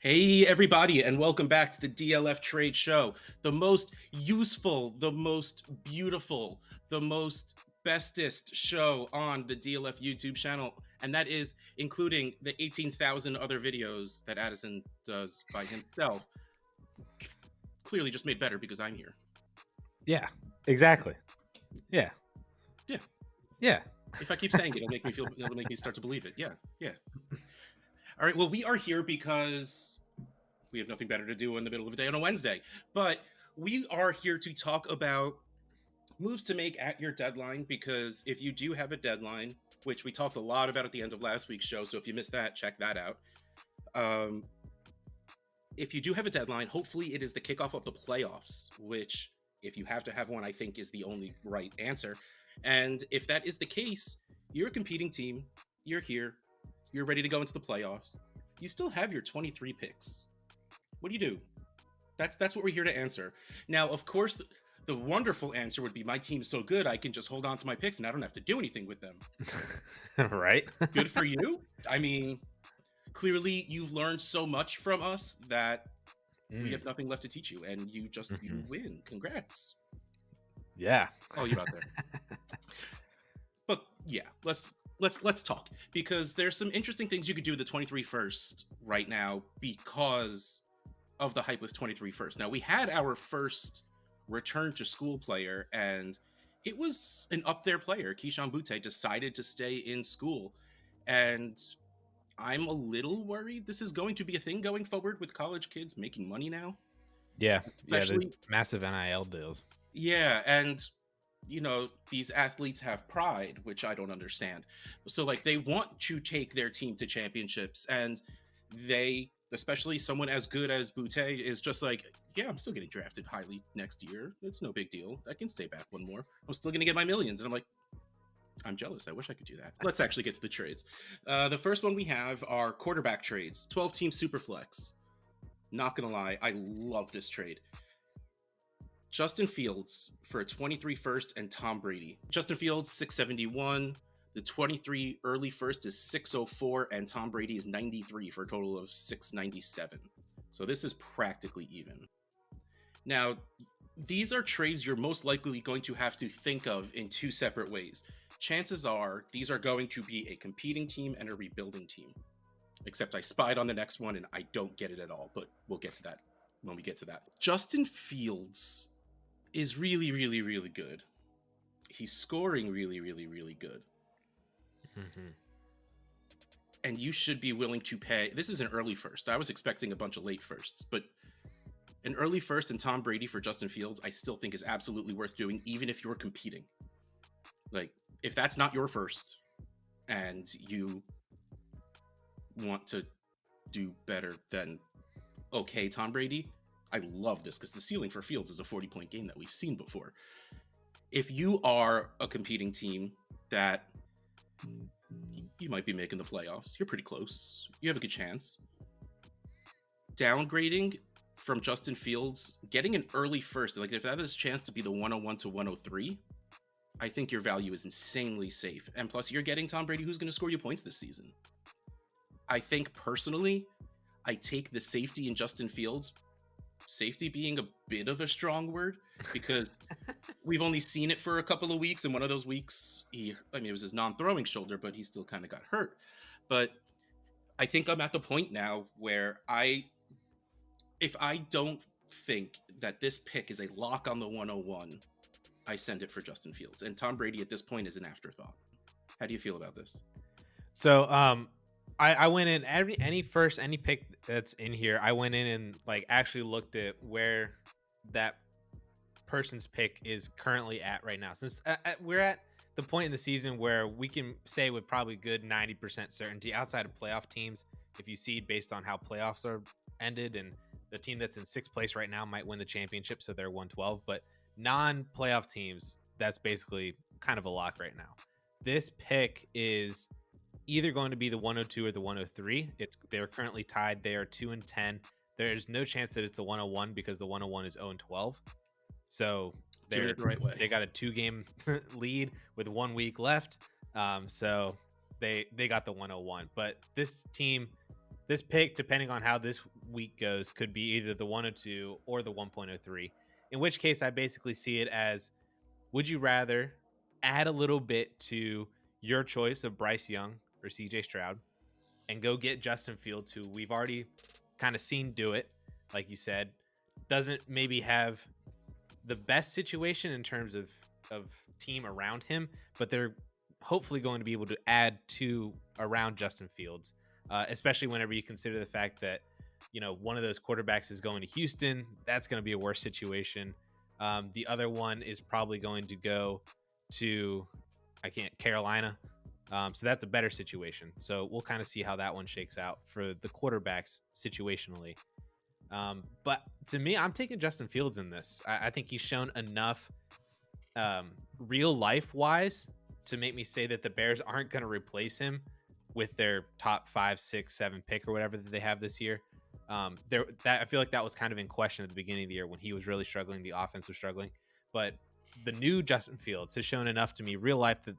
Hey, everybody, and welcome back to the DLF Trade Show, the most useful, the most beautiful, the most bestest show on the DLF YouTube channel, and that is including the 18,000 other videos that Addison does by himself, clearly just made better because I'm here. Yeah, exactly. Yeah. Yeah. Yeah. If I keep saying it, it'll make me start to believe it. Yeah. Yeah. All right. Well, we are here because we have nothing better to do in the middle of the day on a Wednesday, but we are here to talk about moves to make at your deadline, because if you do have a deadline, which we talked a lot about at the end of last week's show, so if you missed that, check that out. If you do have a deadline, hopefully it is the kickoff of the playoffs, which, if you have to have one, I think is the only right answer. And if that is the case, you're a competing team, you're here, you're ready to go into the playoffs, you still have your 23 picks. What do you do? That's what we're here to answer. Now, of course, the wonderful answer would be my team's so good I can just hold on to my picks and I don't have to do anything with them. Right? Good for you. I mean, clearly you've learned so much from us that we have nothing left to teach you, and you you win. Congrats. Yeah. Oh, you're out there. But yeah, let's talk, because there's some interesting things you could do with the 23 first right now because of the hype with 23 first. Now, we had our first return to school player, and it was an up there player. Keyshawn Butte decided to stay in school, and I'm a little worried this is going to be a thing going forward with college kids making money now. Yeah. Especially, There's massive NIL deals. Yeah, and these athletes have pride, which I don't understand. So like, they want to take their team to championships, and they, especially someone as good as Butte, is just like, yeah, I'm still getting drafted highly next year. It's no big deal. I can stay back one more. I'm still gonna get my millions. And I'm like, I'm jealous. I wish I could do that. Let's actually get to the trades. The first one we have are quarterback trades. 12-team Superflex. Not gonna lie, I love this trade. Justin Fields for a 23 first and Tom Brady. Justin Fields, 671. The 23 early first is 604, and Tom Brady is 93 for a total of 697. So this is practically even. Now, these are trades you're most likely going to have to think of in two separate ways. Chances are these are going to be a competing team and a rebuilding team. Except I spied on the next one and I don't get it at all, but we'll get to that when we get to that. Justin Fields is really, really, really good. He's scoring really, really, really good. And you should be willing to pay. This is an early first. I was expecting a bunch of late firsts, but an early first and Tom Brady for Justin Fields, I still think is absolutely worth doing, even if you're competing. Like, if that's not your first and you want to do better than okay Tom Brady, I love this, because the ceiling for Fields is a 40-point game that we've seen before. If you are a competing team that you might be making the playoffs, you're pretty close, you have a good chance, downgrading from Justin Fields, getting an early first, like if that has a chance to be the 101 to 103, I think your value is insanely safe. And plus, you're getting Tom Brady, who's going to score you points this season. I think personally, I take the safety in Justin Fields. Safety being a bit of a strong word, because we've only seen it for a couple of weeks, and one of those weeks, it was his non-throwing shoulder, but he still kind of got hurt. But I think I'm at the point now where if I don't think that this pick is a lock on the 101, I send it for Justin Fields. And Tom Brady at this point is an afterthought. How do you feel about this? So, I went in any pick that's in here. I went in and like actually looked at where that person's pick is currently at right now. Since we're at the point in the season where we can say with probably good 90% certainty, outside of playoff teams, if you seed based on how playoffs are ended, and the team that's in sixth place right now might win the championship, so they're 112. But non-playoff teams, that's basically kind of a lock right now. This pick is either going to be the 102 or the 103. They're currently tied. They are 2-10. There's no chance that it's a 101 because the 101 is 0-12. So they're the right way. They got a 2-game lead with 1 week left. So they got the 101. But this team, this pick, depending on how this week goes could be either the 102 or the 1.03. In which case, I basically see it as: would you rather add a little bit to your choice of Bryce Young or CJ Stroud and go get Justin Fields, who we've already kind of seen do it, like you said, doesn't maybe have the best situation in terms of team around him, but they're hopefully going to be able to add to around Justin Fields, especially whenever you consider the fact that, you know, one of those quarterbacks is going to Houston. That's going to be a worse situation. The other one is probably going to go to Carolina. So that's a better situation. So we'll kind of see how that one shakes out for the quarterbacks situationally. But to me, I'm taking Justin Fields in this. I think he's shown enough real life wise to make me say that the Bears aren't going to replace him with their top 5, 6, 7 pick or whatever that they have this year. I feel like that was kind of in question at the beginning of the year when he was really struggling. The offense was struggling, but the new Justin Fields has shown enough to me real life that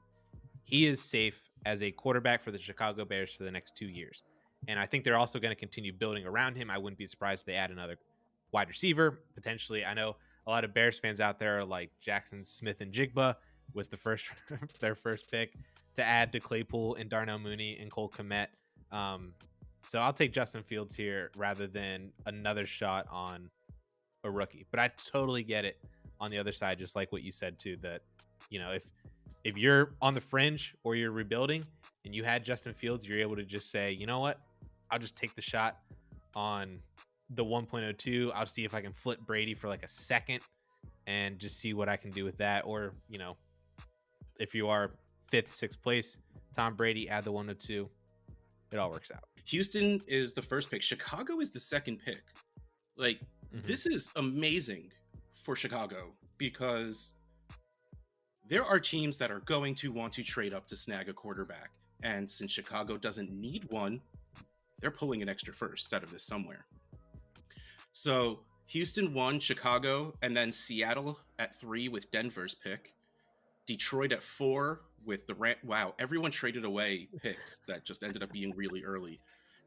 he is safe as a quarterback for the Chicago Bears for the next 2 years. And I think they're also going to continue building around him. I wouldn't be surprised if they add another wide receiver, potentially. I know a lot of Bears fans out there are like Jackson Smith and Jigba with their first pick to add to Claypool and Darnell Mooney and Cole Kmet. So I'll take Justin Fields here rather than another shot on a rookie. But I totally get it on the other side, just like what you said too, that, you know, if you're on the fringe or you're rebuilding and you had Justin Fields, you're able to just say, you know what, I'll just take the shot on the 1.02. I'll see if I can flip Brady for like a second and just see what I can do with that. Or, you know, if you are 5th, 6th place, Tom Brady, add the 102. It all works out. Houston is the first pick. Chicago is the second pick. Like, this is amazing for Chicago because there are teams that are going to want to trade up to snag a quarterback. And since Chicago doesn't need one, they're pulling an extra first out of this somewhere. So Houston 1, Chicago, and then Seattle at 3 with Denver's pick. Detroit at 4 with the wow, everyone traded away picks that just ended up being really early.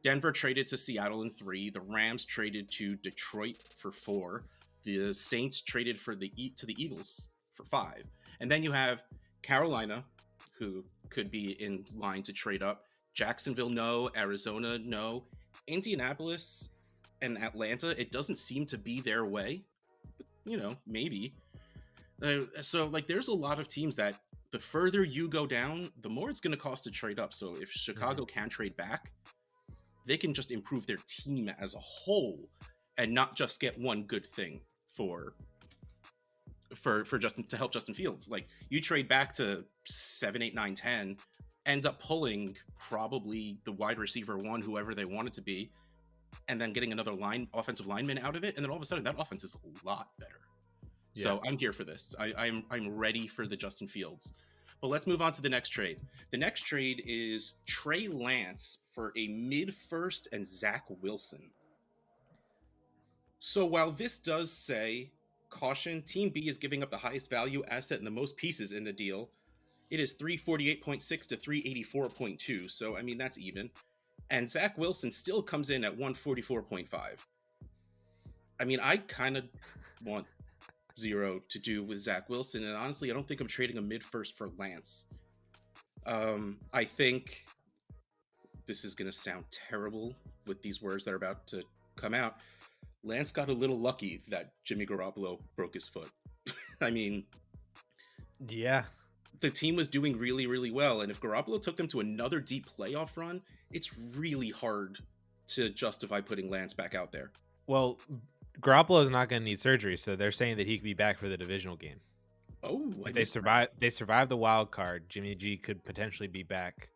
Denver traded to Seattle in 3. The Rams traded to Detroit for 4. The Saints traded to the Eagles for 5. And then you have Carolina, who could be in line to trade up. Jacksonville, no. Arizona, no. Indianapolis and Atlanta, it doesn't seem to be their way. But, you know, maybe. So, like, there's a lot of teams that the further you go down, the more it's going to cost to trade up. So if Chicago can trade back, they can just improve their team as a whole and not just get one good thing for Justin, to help Justin Fields. Like, you trade back to 7, 8, 9, 10, end up pulling probably the wide receiver 1, whoever they want it to be, and then getting another offensive lineman out of it, and then all of a sudden that offense is a lot better. Yeah. So I'm here for this. I'm ready for the Justin Fields. But let's move on to the next trade. The next trade is Trey Lance for a mid-first and Zach Wilson. So while this does say, caution, Team B is giving up the highest value asset and the most pieces in the deal, it is 348.6 to 384.2. So, I mean, that's even. And Zach Wilson still comes in at 144.5. I mean, I kind of want zero to do with Zach Wilson, and honestly, I don't think I'm trading a mid-first for Lance. I think this is going to sound terrible with these words that are about to come out. Lance got a little lucky that Jimmy Garoppolo broke his foot. I mean, yeah, the team was doing really, really well, and if Garoppolo took them to another deep playoff run, it's really hard to justify putting Lance back out there. Well, Garoppolo is not going to need surgery, so they're saying that he could be back for the divisional game. Oh, if they survive the wild card, Jimmy G could potentially be back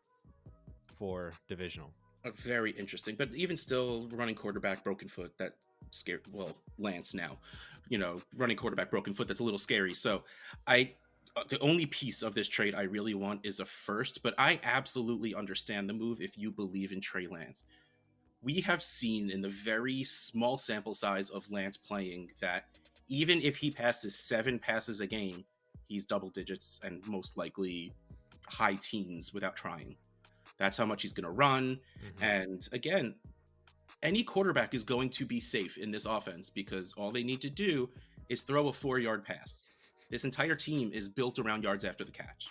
for divisional. Very interesting, but even still, running quarterback, broken foot, that scared. Well, Lance now, you know, running quarterback, broken foot, that's a little scary. So the only piece of this trade I really want is a first, but I absolutely understand the move if you believe in Trey Lance. We have seen in the very small sample size of Lance playing that even if he passes 7 passes a game, he's double digits and most likely high teens without trying. That's how much he's going to run. And again, any quarterback is going to be safe in this offense because all they need to do is throw a 4-yard pass. This entire team is built around yards after the catch.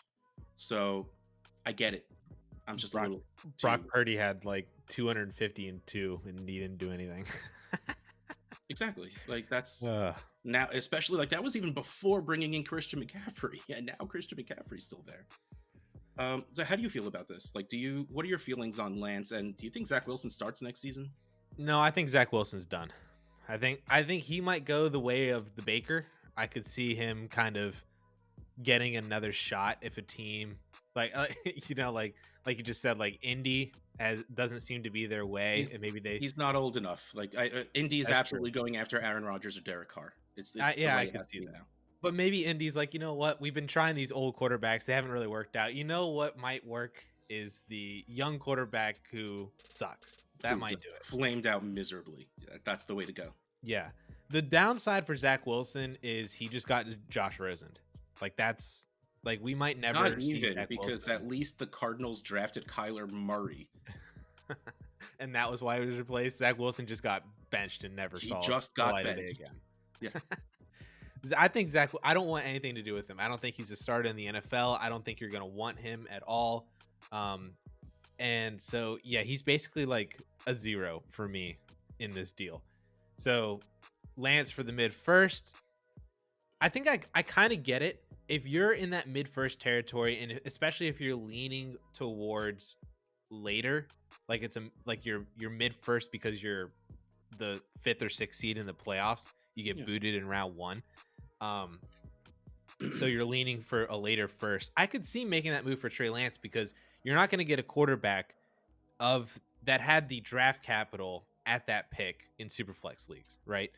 So I get it. I'm just a little Brock Purdy had like 252 and he didn't do anything. Exactly. Like that's now, especially like that was even before bringing in Christian McCaffrey, and now Christian McCaffrey's still there. So how do you feel about this? Like, what are your feelings on Lance, and do you think Zach Wilson starts next season? No, I think Zach Wilson's done. I think he might go the way of the Baker. I could see him kind of getting another shot if a team like like you just said, like Indy doesn't seem to be their way, and maybe he's not old enough. Like Indy is absolutely going after Aaron Rodgers or Derek Carr. It's the way I can see that now. But maybe Indy's like, you know what? We've been trying these old quarterbacks. They haven't really worked out. You know what might work is the young quarterback who sucks. That might do it. Flamed out miserably. That's the way to go. Yeah. The downside for Zach Wilson is he just got Josh Rosen. Like that's like we might never Not see even Zach because Wilson. at least the Cardinals drafted Kyler Murray. And that was why he was replaced. Zach Wilson just got benched and never saw the light of day again. Yeah. I think I don't want anything to do with him. I don't think he's a starter in the NFL. I don't think you're going to want him at all. And so, yeah, he's basically like a 0 for me in this deal. So Lance for the mid first. I think I kind of get it. If you're in that mid first territory, and especially if you're leaning towards later, like it's like you're mid first because you're the 5th or 6th seed in the playoffs, you get booted in round 1. So you're leaning for a later first. I could see making that move for Trey Lance because you're not going to get a quarterback that had the draft capital at that pick in Superflex leagues, right?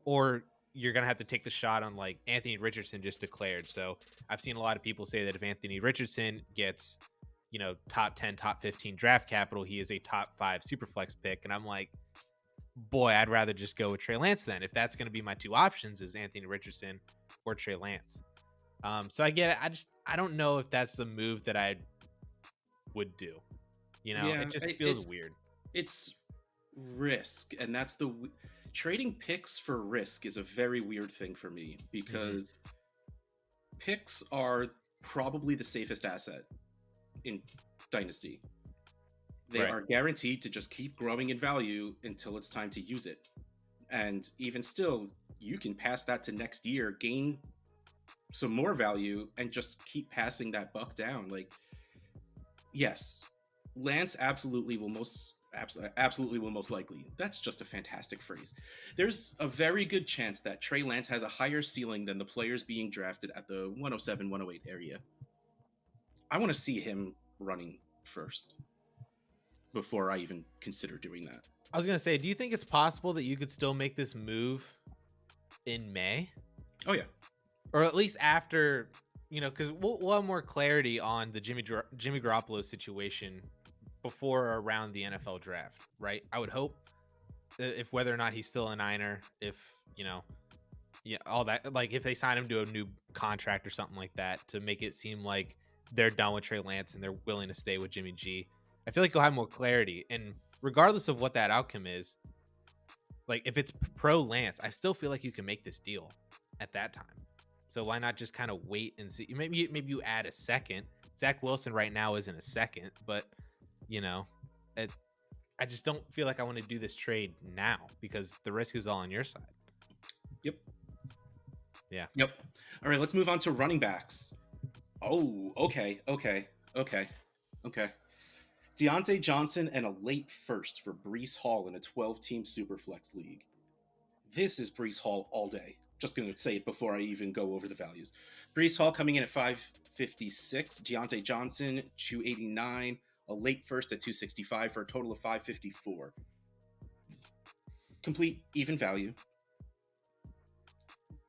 Or you're going to have to take the shot on like Anthony Richardson just declared. So I've seen a lot of people say that if Anthony Richardson gets, top 10, top 15 draft capital, he is a top 5 Superflex pick. And I'm like, boy, I'd rather just go with Trey Lance then. If that's going to be my two options is Anthony Richardson or Trey Lance. So I get it. I don't know if that's the move that I would do. It just feels weird. It's risk. And that's trading picks for risk is a very weird thing for me because picks are probably the safest asset in Dynasty. They are guaranteed to just keep growing in value until it's time to use it. And even still, you can pass that to next year, gain some more value, and just keep passing that buck down. Like, yes, Lance absolutely will most likely. That's just a fantastic phrase. There's a very good chance that Trey Lance has a higher ceiling than the players being drafted at the 107, 108 area. I want to see him running first before I even consider doing that. I was going to say, do you think it's possible that you could still make this move in May? Oh, yeah. Or at least after, because we'll have more clarity on the Jimmy Garoppolo situation before or around the NFL draft, right? I would hope if whether or not he's still a Niner, if, all that, like if they sign him to a new contract or something like that to make it seem like they're done with Trey Lance and they're willing to stay with Jimmy G. I feel like you'll have more clarity. And regardless of what that outcome is, like if it's pro Lance, I still feel like you can make this deal at that time. So why not just kind of wait and see? Maybe you add a second. Zach Wilson right now isn't a second, but I just don't feel like I want to do this trade now because the risk is all on your side. Yep. Yeah. Yep. All right, let's move on to running backs. Oh, okay. Deontay Johnson and a late first for Breece Hall in a 12-team Superflex league. This is Breece Hall all day. Just going to say it before I even go over the values. Breece Hall coming in at 556. Deontay Johnson, 289. A late first at 265 for a total of 554. Complete even value.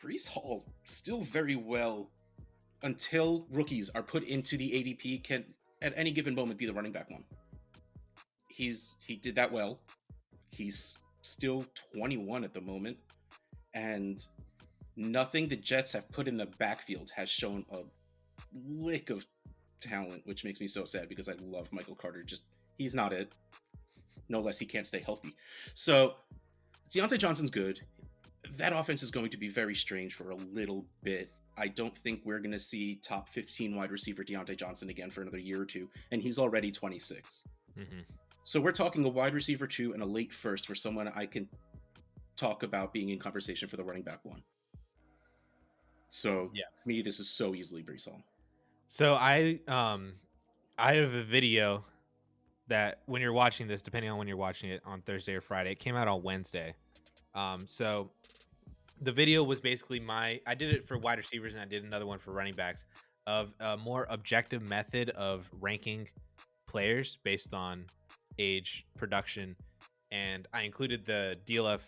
Breece Hall still very well until rookies are put into the ADP can at any given moment be the running back one. He did that well. He's still 21 at the moment, and nothing the Jets have put in the backfield has shown a lick of talent, which makes me so sad because I love Michael Carter. Just he's not it. no less he can't stay healthy. So Deontay Johnson's good. That offense is going to be very strange for a little bit. I don't think we're going to see top 15 wide receiver Deontay Johnson again for another year or two, and he's already 26. Mm-hmm. So we're talking a wide receiver 2 and a late first for someone I can talk about being in conversation for the running back 1. So yeah, to me, this is so easily Breece Hall. So I have a video that when you're watching this, depending on when you're watching it on Thursday or Friday, it came out on Wednesday. So the video was basically I did it for wide receivers and I did another one for running backs of a more objective method of ranking players based on age, production, and I included the DLF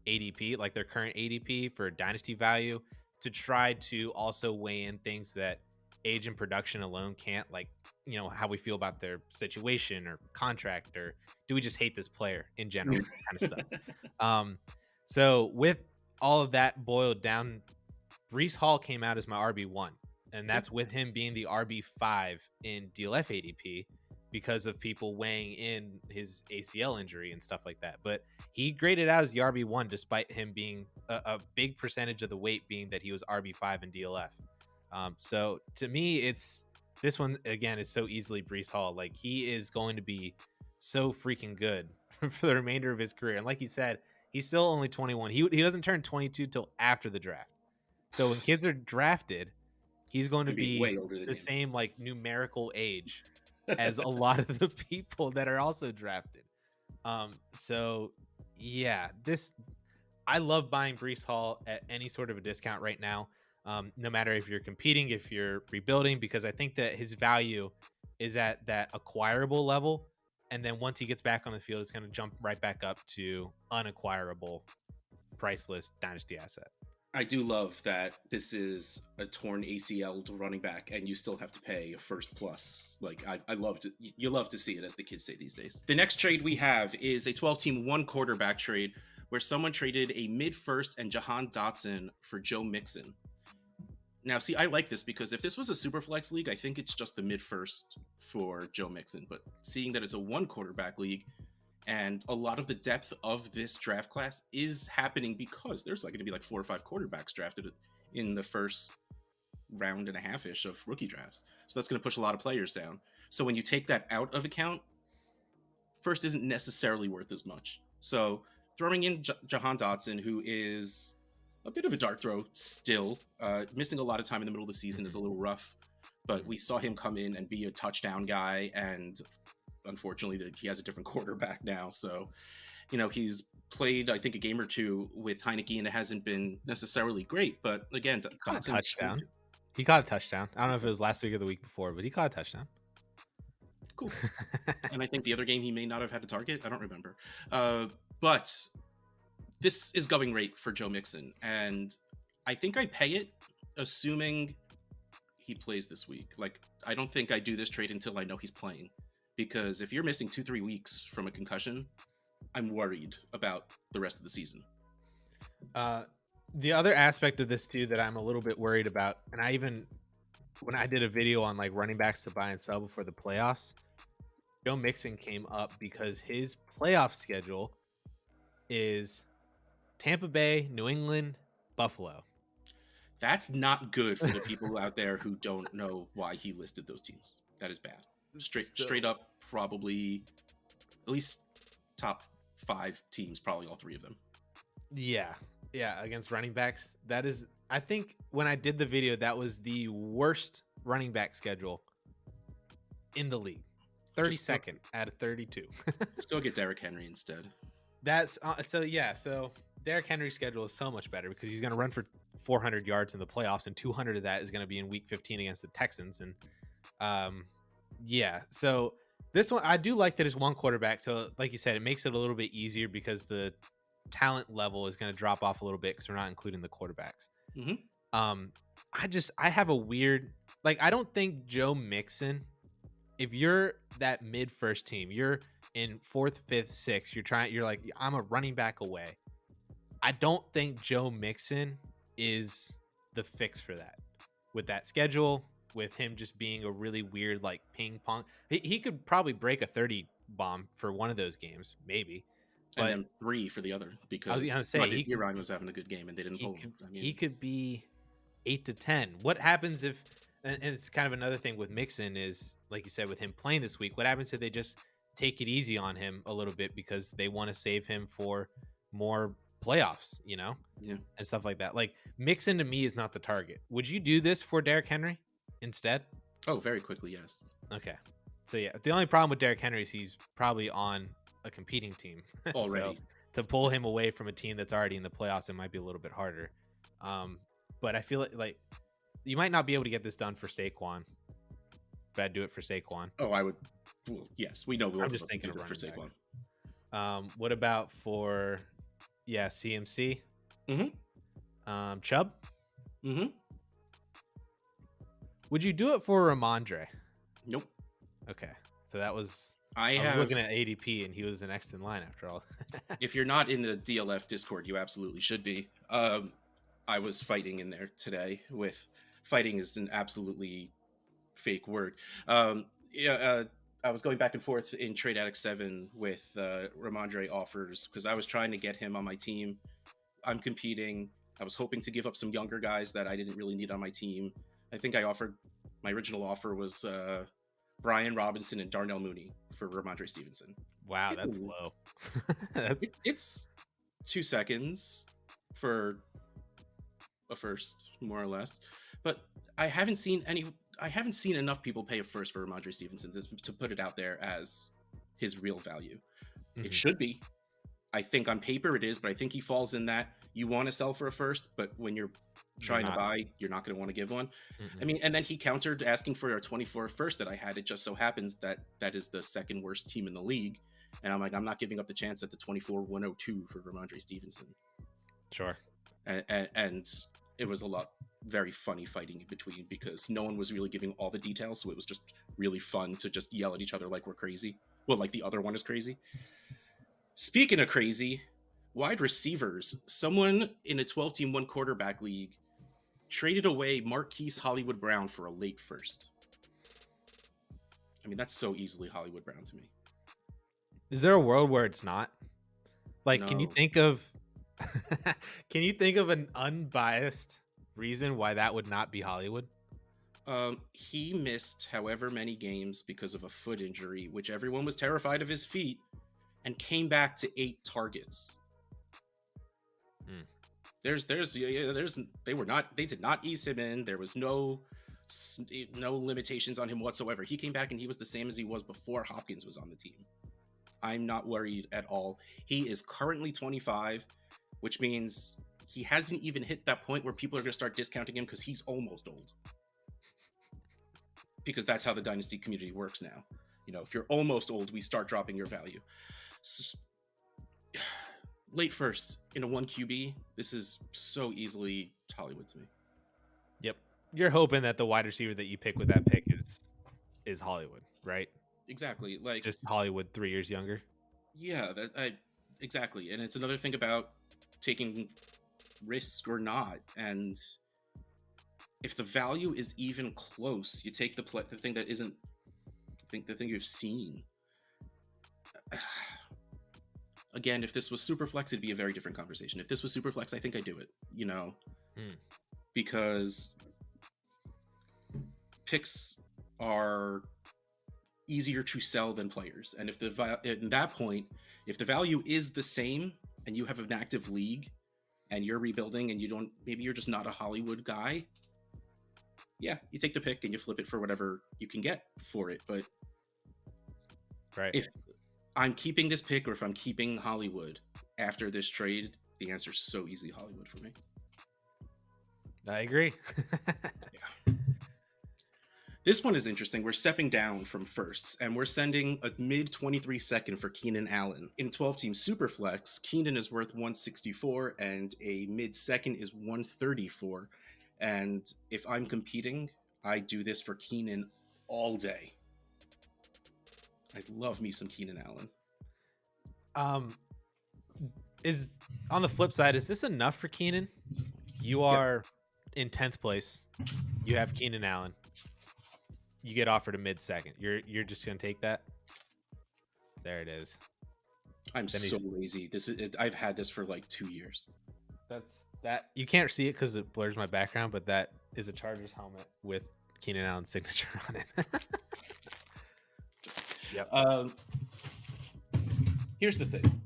ADP, like their current ADP for dynasty value, to try to also weigh in things that age and production alone can't, like, you know, how we feel about their situation or contract, or do we just hate this player in general, kind of stuff. So with all of that boiled down, Breece Hall came out as my RB1, and that's with him being the RB5 in DLF ADP because of people weighing in his ACL injury and stuff like that. But he graded out as the RB1 despite him being a big percentage of the weight being that he was RB5 in DLF. So to me, this one again is so easily Breece Hall. Like, he is going to be so freaking good for the remainder of his career. And like you said, he's still only 21. He doesn't turn 22 till after the draft. So when kids are drafted, he's going to be way older than the him. same like numerical age as a lot of the people that are also drafted. So yeah, I love buying Breece Hall at any sort of a discount right now. No matter if you're competing, if you're rebuilding, because I think that his value is at that acquirable level. And then once he gets back on the field, it's going to jump right back up to unacquirable, priceless dynasty asset. I do love that this is a torn ACL running back, and you still have to pay a first plus. Like, I love to, you love to see it, as the kids say these days. The next trade we have is a 12-team 1 quarterback trade where someone traded a mid-first and Jahan Dotson for Joe Mixon. Now, see, I like this because if this was a super flex league, I think it's just the mid-first for Joe Mixon. But seeing that it's a 1 quarterback league, and a lot of the depth of this draft class is happening because there's like going to be like 4 or 5 quarterbacks drafted in the first round and a half-ish of rookie drafts. So that's going to push a lot of players down. So when you take that out of account, first isn't necessarily worth as much. So throwing in Jahan Dotson, who is a bit of a dart throw still, missing a lot of time in the middle of the season is a little rough, but we saw him come in and be a touchdown guy, and unfortunately he has a different quarterback now. So, you know, he's played, I think, a game or 2 with Heineke, and it hasn't been necessarily great. But again, he caught a touchdown. He caught a touchdown. I don't know if it was last week or the week before, but he caught a touchdown. Cool. And I think the other game he may not have had a target. I don't remember. But this is going rate for Joe Mixon, and I think I pay it, assuming he plays this week. Like, I don't think I do this trade until I know he's playing. Because if you're missing 2-3 weeks from a concussion, I'm worried about the rest of the season. The other aspect of this too that I'm a little bit worried about, and I even, when I did a video on like running backs to buy and sell before the playoffs, Joe Mixon came up because his playoff schedule is Tampa Bay, New England, Buffalo. That's not good for the people out there who don't know why he listed those teams. That is bad. Straight up, probably at least top 5 teams, probably all 3 of them. Yeah, against running backs. That is, I think when I did the video, that was the worst running back schedule in the league. 32nd out of 32. Let's go get Derrick Henry instead. That's so Derrick Henry's schedule is so much better because he's going to run for 400 yards in the playoffs, and 200 of that is going to be in week 15 against the Texans. And yeah, so this one, I do like that it's 1 quarterback. So like you said, it makes it a little bit easier because the talent level is going to drop off a little bit because we're not including the quarterbacks. Mm-hmm. I have a weird, like, I don't think Joe Mixon, if you're that mid-first team, you're in 4th, 5th, 6th, you're like, I'm a running back away. I don't think Joe Mixon is the fix for that. With that schedule, with him just being a really weird, like, ping pong. He could probably break a 30 bomb for one of those games, maybe. And But then 3 for the other I was because gonna say Iran was having a good game and they didn't pull him. I he mean, could be 8 to 10. What happens if and it's kind of another thing with Mixon is like you said with him playing this week, what happens if they just take it easy on him a little bit because they want to save him for more playoffs, yeah. and stuff like that. Like Mixon to me is not the target. Would you do this for Derrick Henry instead? Oh, very quickly, yes. Okay. So yeah, the only problem with Derrick Henry is he's probably on a competing team Already. So to pull him away from a team that's already in the playoffs, it might be a little bit harder. But I feel like you might not be able to get this done for Saquon. But I'd do it for Saquon. Oh, I would. Well, yes, we know. I'm just thinking of for Saquon. What about for CMC? Mm-hmm. Chubb? Mm-hmm. Would you do it for Ramondre? Nope. Okay. So that was I was looking at ADP and he was the next in line after all. If you're not in the DLF Discord, you absolutely should be. I was fighting in there today with fighting is an absolutely fake word. I was going back and forth in Trade Addict 7 with Ramondre offers because I was trying to get him on my team. I'm competing. I was hoping to give up some younger guys that I didn't really need on my team. I think my original offer was Brian Robinson and Darnell Mooney for Ramondre Stevenson. Wow, that's low. It's 2 seconds for a first, more or less. But I haven't seen enough people pay a first for Ramondre Stevenson to put it out there as his real value. Mm-hmm. It should be. I think on paper it is, but I think he falls in that you want to sell for a first, but when you're trying to buy, you're not going to want to give one. Mm-hmm. I mean, and then he countered asking for a 24 first that I had. It just so happens that is the second worst team in the league. And I'm like, I'm not giving up the chance at the 24-102 for Ramondre Stevenson. Sure. And it was a lot very funny fighting in between because no one was really giving all the details. So it was just really fun to just yell at each other like we're crazy. Well, like the other one is crazy. Speaking of crazy, wide receivers, someone in a 12-team one quarterback league traded away Marquise Hollywood Brown for a late first. I mean, that's so easily Hollywood Brown to me. Is there a world where it's not? Like, No. Can you think of an unbiased reason why that would not be Hollywood? He missed however many games because of a foot injury, which everyone was terrified of his feet, and came back to 8 targets. They did not ease him in. There was no limitations on him whatsoever. He came back and he was the same as he was before Hopkins was on the team. I'm not worried at all. He is currently 25, which means he hasn't even hit that point where people are going to start discounting him because he's almost old. Because that's how the Dynasty community works now. You know, if you're almost old, we start dropping your value. So, late first in a 1 QB, this is so easily Hollywood to me. Yep. You're hoping that the wide receiver that you pick with that pick is Hollywood, right? Exactly. Like just Hollywood 3 years younger. Yeah, exactly. And it's another thing about taking risk or not. And if the value is even close, you take the thing that isn't the thing you've seen. Again, if this was Superflex, it'd be a very different conversation. If this was Superflex, I think I'd do it, because picks are easier to sell than players. And if at that point, if the value is the same and you have an active league and you're rebuilding and maybe you're just not a Hollywood guy, yeah, you take the pick and you flip it for whatever you can get for it. But right, if I'm keeping this pick or if I'm keeping Hollywood after this trade, the answer is so easy Hollywood for me. I agree. Yeah. This one is interesting. We're stepping down from firsts and we're sending a mid 23 second for Keenan Allen. In 12-team Superflex, Keenan is worth 164 and a mid second is 134. And if I'm competing, I do this for Keenan all day. I love me some Keenan Allen. Is on the flip side, is this enough for Keenan? You are in 10th place. You have Keenan Allen. You get offered a mid second. You're just gonna take that? There it is. I'm Then so lazy. I've had this for like 2 years. That's that. You can't see it because it blurs my background, but that is a Chargers helmet with Keenan Allen's signature on it. Yep. Here's the thing.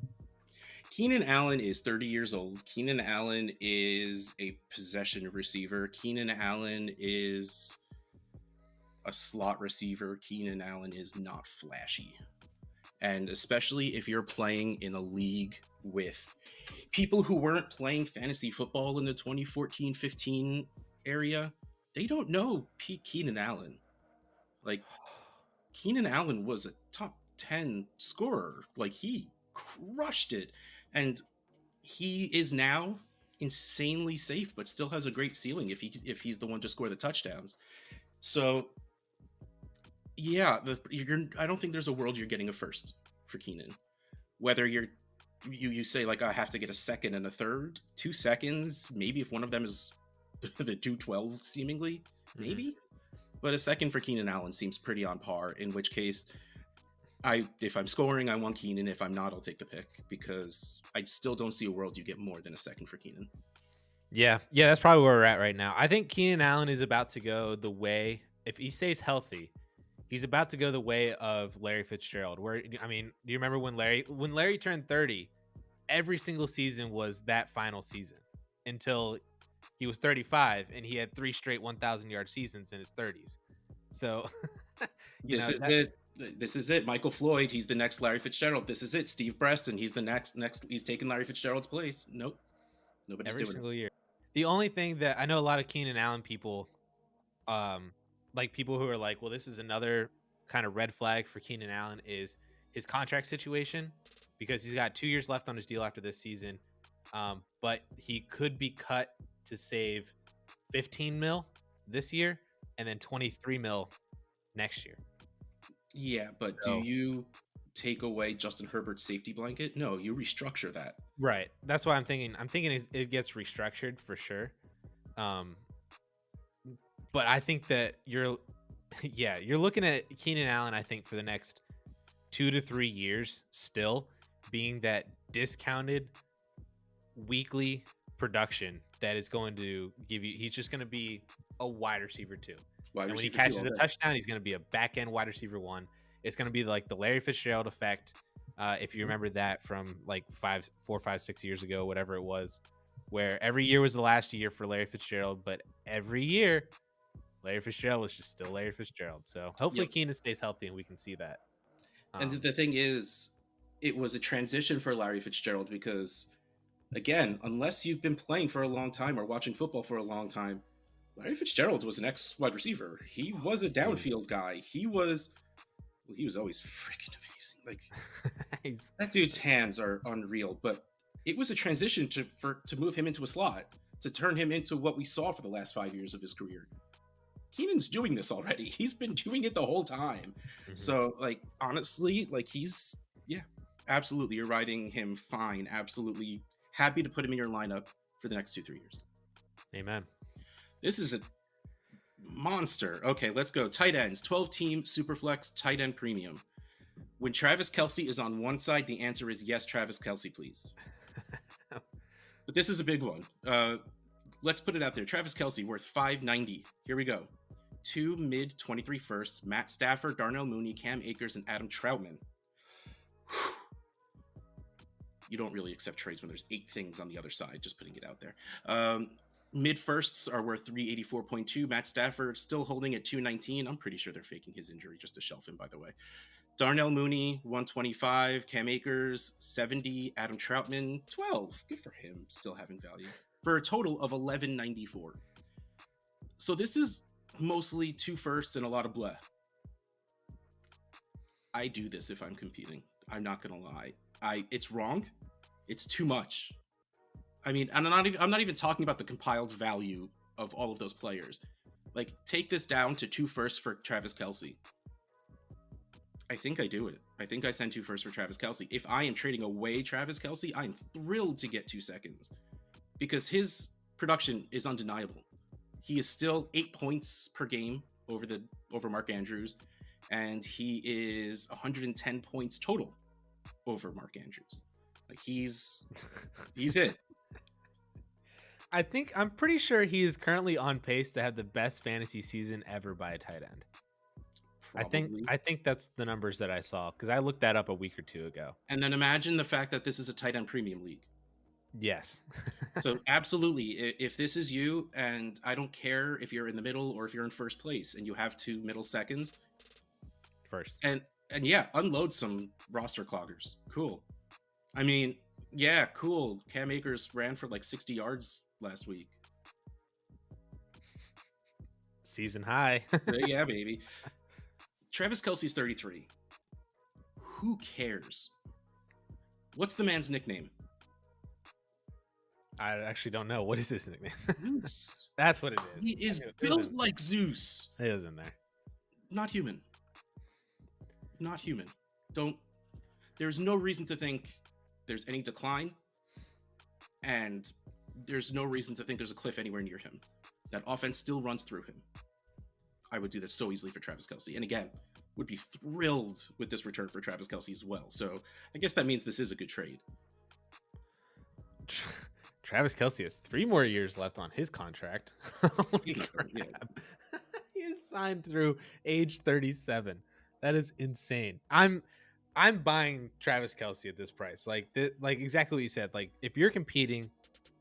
Keenan Allen is 30 years old. Keenan Allen is a possession receiver. Keenan Allen is a slot receiver. Keenan Allen is not flashy. And especially if you're playing in a league with people who weren't playing fantasy football in the 2014-15 area, they don't know Keenan Allen. Like, Keenan Allen was a top 10 scorer. Like, he crushed it. And he is now insanely safe, but still has a great ceiling if he's the one to score the touchdowns. So, yeah, I don't think there's a world you're getting a first for Keenan. Whether you say like I have to get a second and a third, 2 seconds, maybe if one of them is the 212 seemingly, maybe. But a second for Keenan Allen seems pretty on par. In which case, if I'm scoring, I want Keenan. If I'm not, I'll take the pick because I still don't see a world you get more than a second for Keenan. Yeah, that's probably where we're at right now. I think Keenan Allen is about to go the way, if he stays healthy, he's about to go the way of Larry Fitzgerald. Where, I mean, do you remember when Larry turned 30? Every single season was that final season until he was 35 and he had 3 straight 1,000-yard seasons in his 30s. So this is it. Michael Floyd, he's the next Larry Fitzgerald. This is it. Steve Preston, he's the next. He's taking Larry Fitzgerald's place. Nope, nobody's doing it. Every single year. The only thing that I know, a lot of Keenan Allen people, like people who are like, well, this is another kind of red flag for Keenan Allen, is his contract situation, because he's got 2 years left on his deal after this season. But he could be cut to save 15 mil this year and then 23 mil next year. Yeah, but do you take away Justin Herbert's safety blanket? No, you restructure that. Right. That's why I'm thinking it gets restructured for sure. But I think that you're looking at Keenan Allen, I think, for the next 2 to 3 years still being that discounted weekly production that is going to give you, he's just going to be a wide receiver 2. And when he catches a touchdown, he's going to be a back end wide receiver 1. It's going to be like the Larry Fitzgerald effect. If you remember that from like 4, 5, 6 years ago, whatever it was, where every year was the last year for Larry Fitzgerald, but every year Larry Fitzgerald was just still Larry Fitzgerald. So hopefully Keenan stays healthy and we can see that. And the thing is, it was a transition for Larry Fitzgerald because, again, unless you've been playing for a long time or watching football for a long time, Larry Fitzgerald was an ex-wide receiver. He was a downfield guy. He was always freaking amazing. Like, that dude's hands are unreal. But it was a transition to move him into a slot, to turn him into what we saw for the last 5 years of his career. Keenan's doing this already. He's been doing it the whole time. So, like, honestly, like, absolutely, you're riding him fine. Absolutely happy to put him in your lineup for the next 2-3 years. Amen. This is a monster. Okay, let's go. Tight ends, 12-team Superflex tight end premium. When Travis Kelce is on one side, the answer is yes, Travis Kelce, please. But this is a big one. Let's put it out there. Travis Kelce worth $590. Here we go. 2 mid-23 firsts, Matt Stafford, Darnell Mooney, Cam Akers, and Adam Troutman. You don't really accept trades when there's 8 things on the other side, just putting it out there. Mid firsts are worth 384.2. Matt Stafford still holding at 219. I'm pretty sure they're faking his injury just to shelf him, by the way. Darnell Mooney, 125. Cam Akers, 70. Adam Troutman, 12. Good for him, still having value. For a total of 1194. So this is mostly 2 firsts and a lot of blah. I do this if I'm competing. I'm not gonna lie. It's wrong. It's too much. I mean, I'm not even talking about the compiled value of all of those players. Like, take this down to 2 firsts for Travis Kelce. I think I do it. I think I send 2 firsts for Travis Kelce. If I am trading away Travis Kelce, I'm thrilled to get 2 seconds because his production is undeniable. He is still 8 points per game over Mark Andrews, and he is 110 points total over Mark Andrews. Like he's it. I'm pretty sure he is currently on pace to have the best fantasy season ever by a tight end. Probably. I think that's the numbers that I saw because I looked that up a week or two ago. And then imagine the fact that this is a tight end premium league. Yes. So absolutely, if this is you, and I don't care if you're in the middle or if you're in first place and you have 2 middle seconds, first. And yeah, unload some roster cloggers. Cool. I mean, yeah, cool. Cam Akers ran for like 60 yards last week. Season high. Yeah, baby. Travis Kelce's 33. Who cares? What's the man's nickname? I actually don't know. What is his nickname? Zeus. That's what it is. He is built like Zeus. It is in there. Not human. Not human. There's no reason to think there's any decline, and there's no reason to think there's a cliff anywhere near him. That offense still runs through him. I would do that so easily for Travis Kelce. And again, would be thrilled with this return for Travis Kelce as well. So I guess that means this is a good trade. Travis Kelce has 3 more years left on his contract. Yeah. He is signed through age 37. That is insane. I'm buying Travis Kelce at this price. Like exactly what you said. Like if you're competing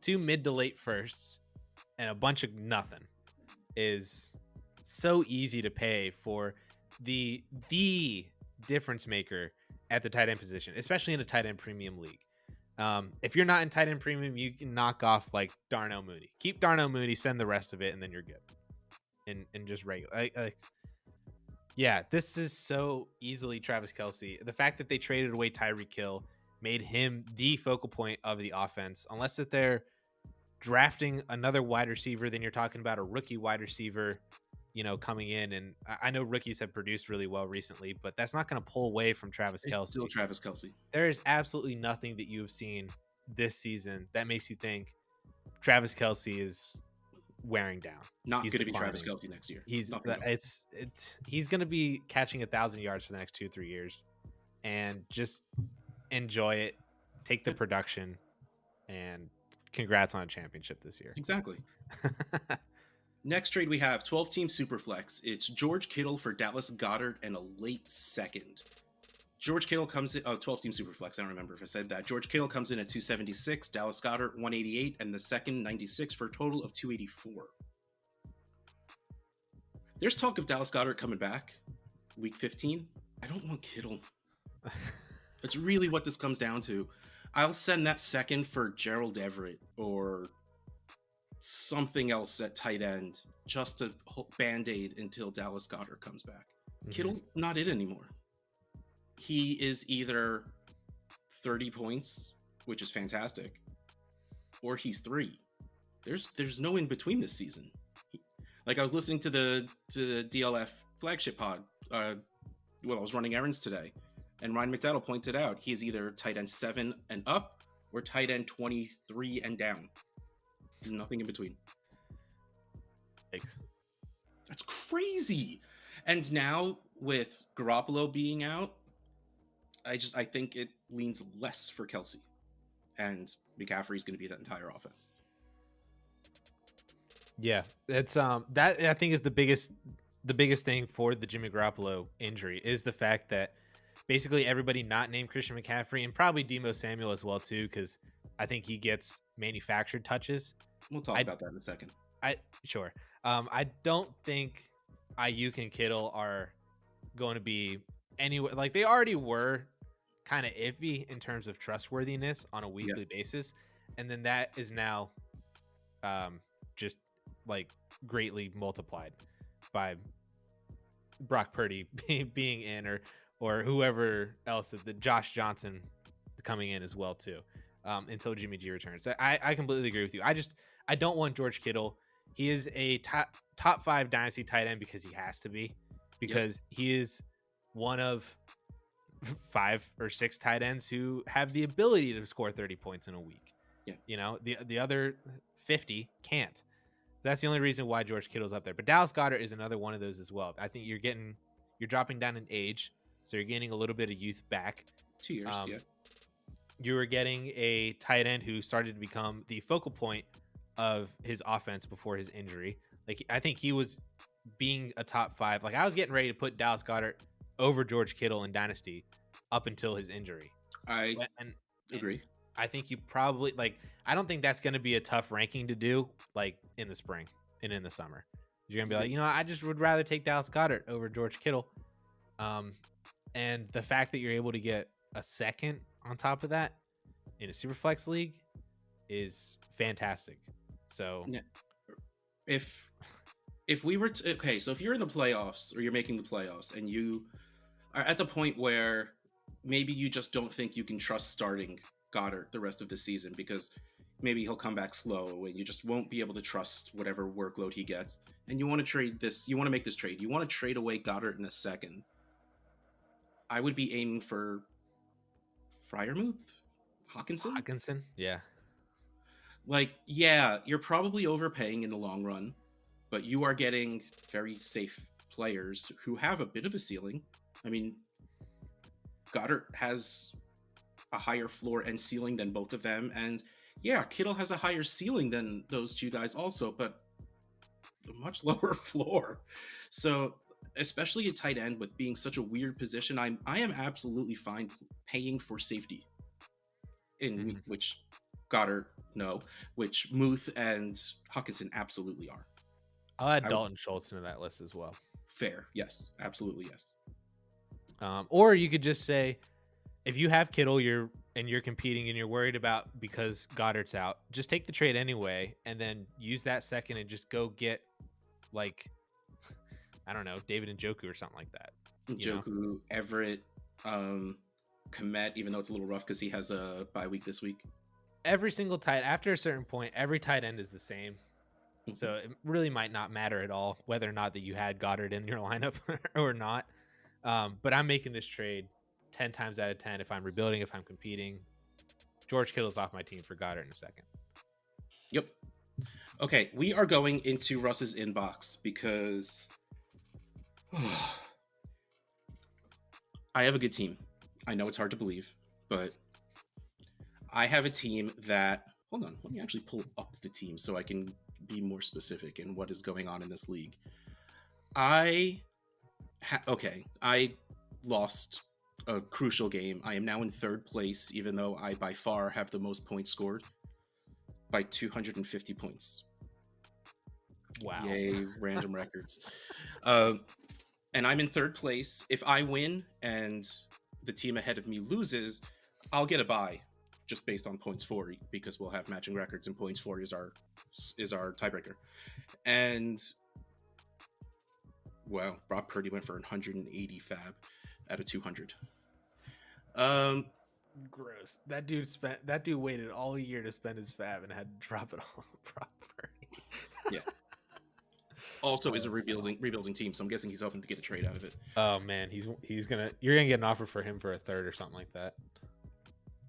2 mid to late firsts and a bunch of nothing is so easy to pay for the difference maker at the tight end position, especially in a tight end premium league. If you're not in tight end premium, you can knock off like Darnell Mooney. Keep Darnell Mooney, send the rest of it, and then you're good. And just regular. Yeah, this is so easily Travis Kelce. The fact that they traded away Tyreek Hill made him the focal point of the offense. Unless that they're drafting another wide receiver, then you're talking about a rookie wide receiver, coming in. And I know rookies have produced really well recently, but that's not going to pull away from Travis Kelce. Still Travis Kelce. There is absolutely nothing that you have seen this season that makes you think Travis Kelce is wearing down. Not going to be Travis Kelce next year. He's going to be catching 1,000 yards for the next 2-3 years, and just enjoy it. Take the production, and congrats on a championship this year. Exactly. Next trade we have 12-team Superflex. It's George Kittle for Dallas Goedert and a late second. George Kittle comes in 12-team Superflex. I don't remember if I said that. George Kittle comes in at 276, Dallas Goedert 188, and the second 96 for a total of 284. There's talk of Dallas Goedert coming back week 15. I don't want Kittle. That's really what this comes down to. I'll send that second for Gerald Everett or something else at tight end just to band-aid until Dallas Goedert comes back. Mm-hmm. Kittle's not it anymore. He is either 30 points, which is fantastic, or he's 3. There's no in between this season. Like I was listening to the DLF flagship pod. I was running errands today, and Ryan McDowell pointed out he is either tight end 7 and up or tight end 23 and down. Nothing in between. Thanks. That's crazy. And now with Garoppolo being out, I think it leans less for Kelce, and McCaffrey's going to be that entire offense. Yeah, it's that I think is the biggest thing for the Jimmy Garoppolo injury is the fact that basically everybody not named Christian McCaffrey, and probably Deebo Samuel as well too, because I think he gets manufactured touches. We'll talk about that in a second. Sure. I don't think Ayuk and Kittle are going to be anywhere. Like they already were kind of iffy in terms of trustworthiness on a weekly basis, and then that is now just like greatly multiplied by Brock Purdy being in, or whoever else, the Josh Johnson coming in as well too, until Jimmy G returns. I completely agree with you. I don't want George Kittle. He is a top 5 dynasty tight end because he has to be, because he is one of 5 or 6 tight ends who have the ability to score 30 points in a week. Yeah. The other 50 can't. That's the only reason why George Kittle's up there. But Dallas Goedert is another one of those as well. I think you're dropping down in age, so you're gaining a little bit of youth back. 2 years, Um, yeah. you were getting a tight end who started to become the focal point of his offense before his injury. Like, I think he was being a top 5. Like, I was getting ready to put Dallas Goedert over George Kittle in Dynasty up until his injury. I And agree. I think you probably, like, I don't think that's going to be a tough ranking to do, like, in the spring and in the summer. You're going to be like, I just would rather take Dallas Goedert over George Kittle. And the fact that you're able to get a second on top of that in a Superflex league is fantastic. So Yeah. If we were to, okay, so if you're in the playoffs or you're making the playoffs and you are at the point where maybe you just don't think you can trust starting Goddard the rest of the season because maybe he'll come back slow and you just won't be able to trust whatever workload he gets, and you want to trade this, you want to make this trade, you want to trade away Goddard in a second, I would be aiming for Freiermuth, Hawkinson, yeah. Like, yeah, you're probably overpaying in the long run, but you are getting very safe players who have a bit of a ceiling. I mean, Goddard has a higher floor and ceiling than both of them, and yeah, Kittle has a higher ceiling than those two guys also, but a much lower floor. So, especially a tight end with being such a weird position, I am absolutely fine paying for safety. In which Goddard, no, which Muth and Hawkinson absolutely are. I'll add Dalton Schultz into that list as well. Fair, yes, absolutely, yes. Or you could just say, if you have Kittle, you're competing and you're worried about because Goddard's out, just take the trade anyway, and then use that second and just go get, like, I don't know, David Njoku or something like that. Njoku, Everett, Komet, even though it's a little rough because he has a bye week this week. Every single tight, after a certain point, every tight end is the same. So it really might not matter at all whether or not that you had Goddard in your lineup or not. But I'm making this trade 10 times out of 10 if I'm rebuilding, if I'm competing. George Kittle's off my team for Goddard in a second. Yep. Okay, we are going into Russ's inbox because I have a good team. I know it's hard to believe, but I have a team that, hold on, let me actually pull up the team so I can be more specific in what is going on in this league. I lost a crucial game. I am now in third place, even though I by far have the most points scored by 250 points. Wow. Yay, random records. And I'm in third place. If I win and the team ahead of me loses, I'll get a bye just based on points for, because we'll have matching records and points for is our tiebreaker. And well, Brock Purdy went for 180 fab out of 200. Gross. That dude waited all year to spend his fab and had to drop it all on Brock Purdy. Yeah. Also is a rebuilding team, so I'm guessing he's hoping to get a trade out of it. Oh man, you're gonna get an offer for him for a third or something like that.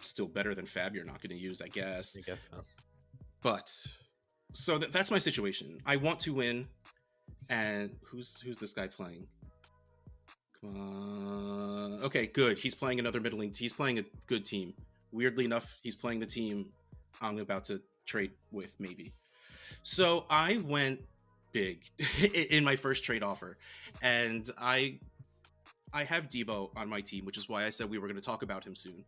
Still better than fab you're not going to use, I guess. I guess so. But so that's my situation. I want to win, and who's this guy playing? Come on. Okay, good. He's playing another middling. He's playing a good team. Weirdly enough, he's playing the team I'm about to trade with, maybe. So I went big in my first trade offer, and I have Debo on my team, which is why I said we were going to talk about him soon.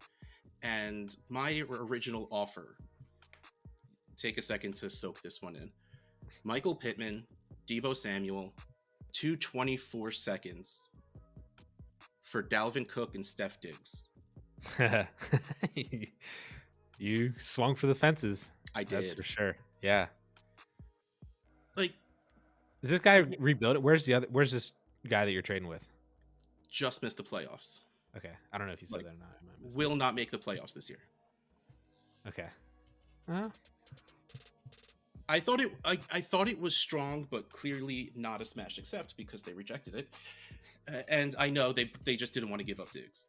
And my original offer, take a second to soak this one in. Michael Pittman, Debo Samuel, 224 seconds for Dalvin Cook and Steph Diggs. You swung for the fences. I did. That's for sure. Yeah. Like, is this guy rebuild it? Where's this guy that you're trading with? Just missed the playoffs. Okay. I don't know if you said that or not. Will not make the playoffs this year. Okay. I thought it was strong, but clearly not a smash accept because they rejected it. And I know they just didn't want to give up Diggs.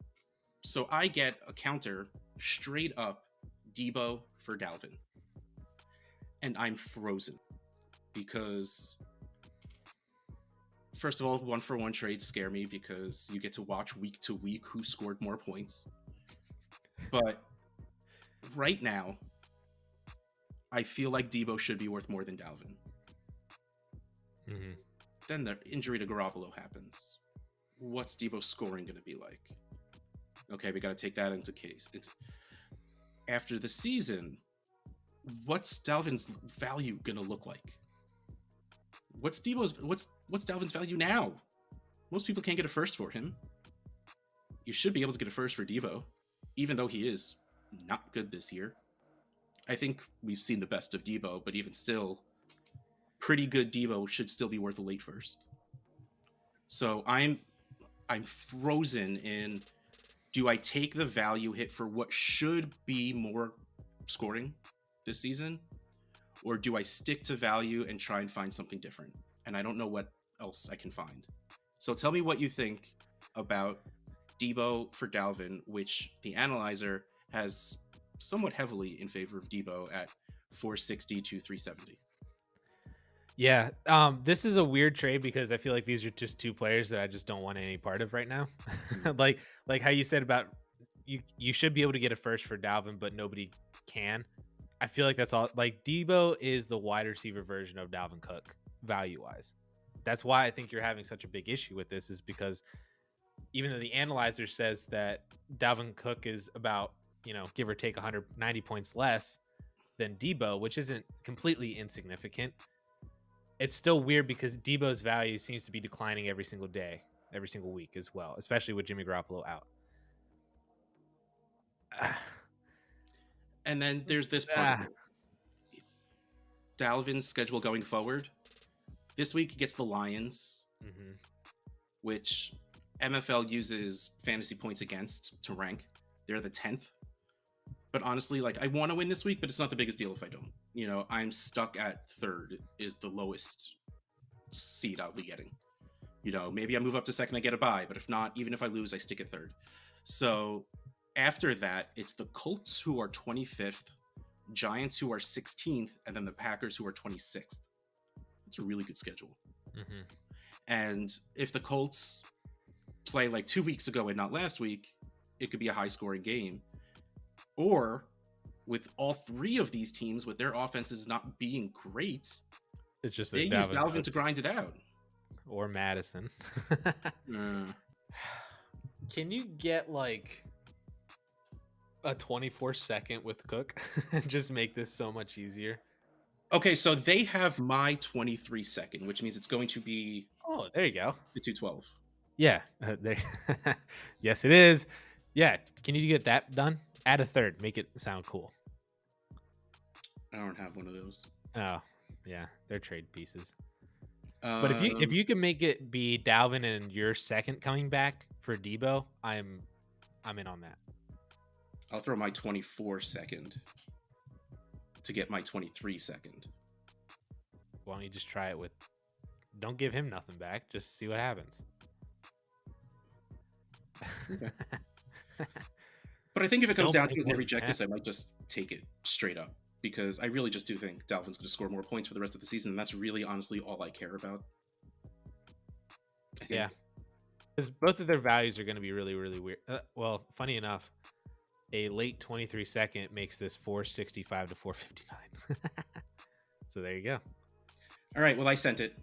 So I get a counter straight up Debo for Dalvin. And I'm frozen because, first of all, 1-for-1 trades scare me because you get to watch week to week who scored more points. But right now, I feel like Debo should be worth more than Dalvin. Mm-hmm. Then the injury to Garoppolo happens. What's Debo's scoring going to be like? Okay, we got to take that into case. It's after the season. What's Dalvin's value going to look like? What's Dalvin's value now? Most people can't get a first for him. You should be able to get a first for Debo, even though he is not good this year. I think we've seen the best of Debo, but even still, pretty good Debo should still be worth a late first. So I'm frozen in, do I take the value hit for what should be more scoring this season, or do I stick to value and try and find something different? And I don't know what else I can find. So tell me what you think about Debo for Dalvin, which the analyzer has somewhat heavily in favor of Debo at 460 to 370. Yeah, this is a weird trade because I feel like these are just two players that I just don't want any part of right now. like how you said about you should be able to get a first for Dalvin, but nobody can. I feel like that's all. Like Debo is the wide receiver version of Dalvin Cook value wise. That's why I think you're having such a big issue with this, is because even though the analyzer says that Dalvin Cook is about, give or take 190 points less than Debo, which isn't completely insignificant, it's still weird because Debo's value seems to be declining every single day, every single week as well, especially with Jimmy Garoppolo out. And then there's this part of it. Dalvin's schedule going forward. This week he gets the Lions, which MFL uses fantasy points against to rank. They're the 10th. But honestly, I want to win this week, but it's not the biggest deal if I don't. I'm stuck at third is the lowest seed I'll be getting. Maybe I move up to second, I get a bye, but if not, even if I lose, I stick at third. So after that, it's the Colts who are 25th, Giants who are 16th, and then the Packers who are 26th. It's a really good schedule. And if the Colts play like 2 weeks ago and not last week, it could be a high-scoring game. Or with all three of these teams, with their offenses not being great, it's just they use Dalvin to grind it out. Or Madison. Can you get like a 24-second with Cook and just make this so much easier? Okay, so they have my 23-second, which means it's going to be... Oh, there you go. The 212. Yeah. There. Yes, it is. Yeah. Can you get that done? Add a third. Make it sound cool. I don't have one of those. Oh, yeah. They're trade pieces. But if you can make it be Dalvin and your second coming back for Debo, I'm in on that. I'll throw my 24-second to get my 23-second. Why don't you just try it with... Don't give him nothing back. Just see what happens. Okay. But I think if it comes down to it and I reject this, I might just take it straight up. Because I really just do think Dalvin's going to score more points for the rest of the season. And that's really, honestly, all I care about. Yeah. Because both of their values are going to be really, really weird. Well, funny enough, a late 23-second makes this 465 to 459. So there you go. All right. Well, I sent it.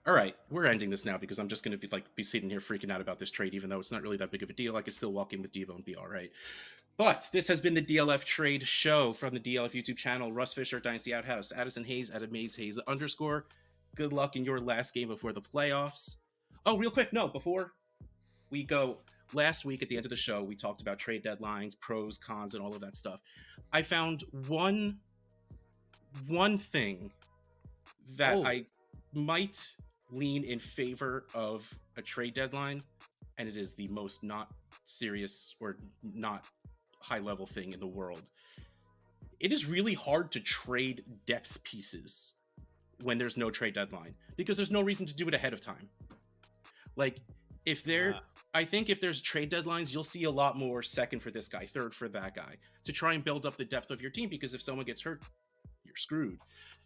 All right, we're ending this now because I'm just going to be sitting here freaking out about this trade, even though it's not really that big of a deal. I could still walk in with Debo and be all right. But this has been the DLF Trade Show from the DLF YouTube channel. Russ Fisher, Dynasty Outhouse, Addison Hayes at AmazeHayes _. Good luck in your last game before the playoffs. Oh, real quick, no, before we go, last week at the end of the show, we talked about trade deadlines, pros, cons, and all of that stuff. I found one thing that I might lean in favor of a trade deadline, and it is the most not serious or not high level thing in the world. It is really hard to trade depth pieces when there's no trade deadline because there's no reason to do it ahead of time. I think if there's trade deadlines, you'll see a lot more second for this guy, third for that guy, to try and build up the depth of your team, because if someone gets hurt, you're screwed.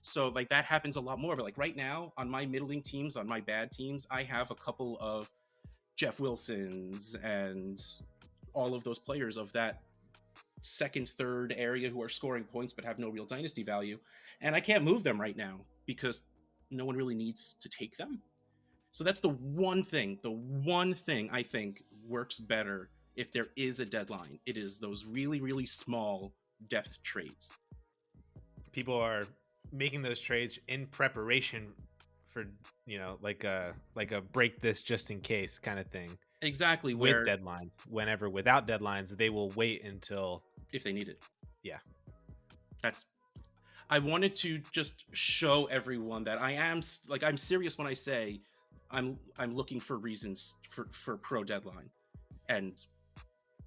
So that happens a lot more. But right now on my middling teams, on my bad teams, I have a couple of Jeff Wilsons and all of those players of that second, third area who are scoring points but have no real dynasty value. And I can't move them right now because no one really needs to take them. So that's the one thing I think works better if there is a deadline. It is those really, really small depth trades. People are making those trades in preparation for, like a break this just in case kind of thing. Exactly. With deadlines. Whenever without deadlines, they will wait until if they need it. Yeah. I wanted to just show everyone that I'm serious when I say I'm looking for reasons for pro deadline, and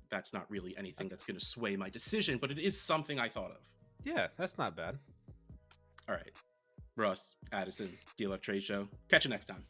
that's not really anything that's going to sway my decision, but it is something I thought of. Yeah, that's not bad. All right, Russ, Addison, DLF Trade Show. Catch you next time.